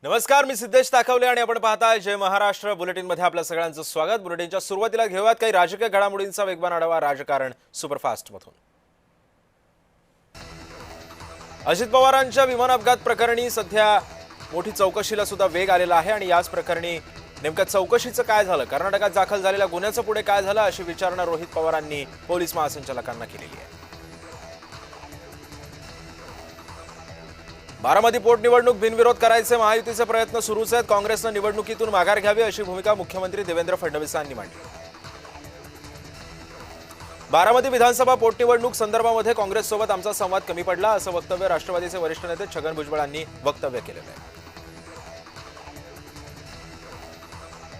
नमस्कार, मी सिद्धेश ताकवले आणि आपण पाहताय जय महाराष्ट्र बुलेटिन मध्ये आपल्या सगळ्यांचं स्वागत। बुलेटिनच्या सुरुवातीला घेऊयात काही राजकीय घडामोडींचा वेगवान आढावा राजकारण सुपरफास्ट मधून। अजित पवारांच्या विमान अपघात प्रकरणी सध्या मोठी चौकशीला सुद्धा वेग आलेला आहे आणि याच प्रकरणी नेमक्या चौकशीचं काय झालं, कर्नाटकात दाखल झालेल्या गुन्ह्याचं पुढे काय झालं अशी विचारणा रोहित पवारांनी पोलीस महासंचालकांना केलेली आहे। बारामती पोटनिवडणूक बिनविरोध करायचे महायुतीचे प्रयत्न सुरूच आहेत। काँग्रेसने निवडणुकीतून माघार घ्यावी अशी भूमिका मुख्यमंत्री देवेंद्र फडणवीसांनी मांडली। बारामती विधानसभा पोटनिवडणूक संदर्भामध्ये काँग्रेससोबत आमचा संवाद कमी पडला असं वक्तव्य राष्ट्रवादीचे वरिष्ठ नेते छगन भुजबळांनी वक्तव्य केलेलं आहे।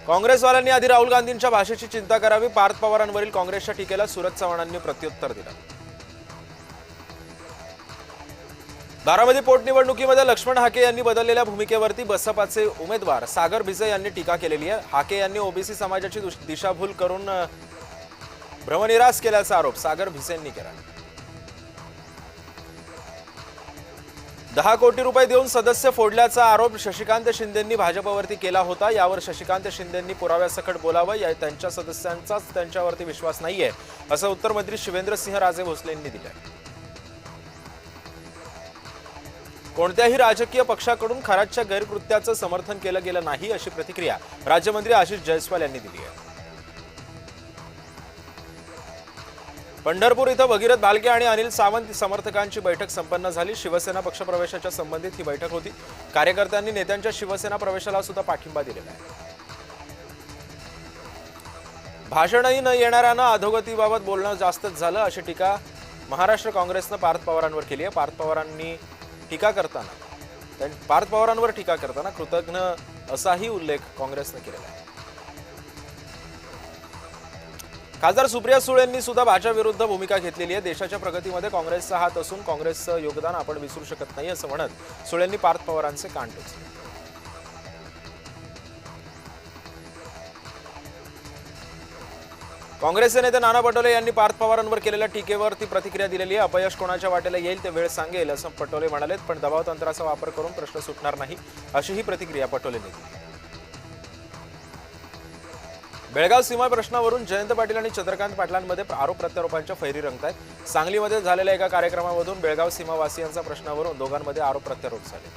काँग्रेसवाल्यांनी आधी राहुल गांधींच्या भाषेची चिंता करावी, पार्थ पवारांवरील काँग्रेसच्या टीकेला सुरज चव्हाणांनी प्रत्युत्तर दिलं। बारामती पोटनिवडणुकीमध्ये लक्ष्मण हाके यांनी बदललेल्या भूमिकेवरती बसपाचे उमेदवार सागर भिसे यांनी टीका केलेली आहे। हाके यांनी ओबीसी समाजाची दिशाभूल करून भ्रमनिरास केल्याचा आरोप सागर भिसेंनी केला। 10 कोटी रुपये देऊन सदस्य फोडल्याचा आरोप शशिकांत शिंदेंनी भाजपवरती केला होता। यावर शशिकांत शिंदेंनी पुराव्यासकट बोलावं, त्यांच्या सदस्यांचाच त्यांच्यावरती विश्वास नाहीये असं उत्तर मंत्री शिवेंद्रसिंह राजे भोसले यांनी दिलंय। कोणत्याही राजकीय पक्षाकडून खरातच्या गैरकृत्याचं समर्थन केलं गेलं नाही अशी प्रतिक्रिया राज्यमंत्री आशिष जयस्वाल यांनी दिली आहे। पंढरपूर इथं भगीरथ भालके आणि अनिल सावंत समर्थकांची बैठक संपन्न झाली। शिवसेना पक्षप्रवेशाच्या संबंधित ही बैठक होती। कार्यकर्त्यांनी नेत्यांच्या शिवसेना प्रवेशाला सुद्धा पाठिंबा दिलेला आहे। भाषणही न येणाऱ्यांना अधोगतीबाबत बोलणं जास्तच झालं अशी टीका महाराष्ट्र काँग्रेसनं पार्थ पवारांवर केली आहे। पार्थ पवारांवर टीका करताना कृतज्ञ असाही उल्लेख काँग्रेसने केलेला आहे। खासदार सुप्रिया सुळेंनी सुद्धा भाजपविरुद्ध भूमिका घेतलेली आहे। देशाच्या प्रगतीमध्ये काँग्रेसचा हात असून काँग्रेसचं योगदान आपण विसरू शकत नाही असं म्हणत सुळेंनी पार्थ पवारांचे कान टोचले। काँग्रेसचे नेते नाना पटोले यांनी पार्थ पवारांवर केलेल्या टीकेवरती प्रतिक्रिया दिलेली आहे। अपयश कोणाच्या वाटेला येईल ते वेळ सांगेल असं पटोले म्हणाले, पण दबाव तंत्राचा वापर करून प्रश्न सुटणार नाही अशी ही प्रतिक्रिया पटोलेंनी दिली। बेळगाव सीमा प्रश्नावरून जयंत पाटील आणि चंद्रकांत पाटलांमध्ये आरोप प्रत्यारोपांच्या फैरी रंगतायत। सांगलीमध्ये झालेल्या एका कार्यक्रमामधून बेळगाव सीमावासियांच्या प्रश्नावरून दोघांमध्ये आरोप प्रत्यारोप झाले।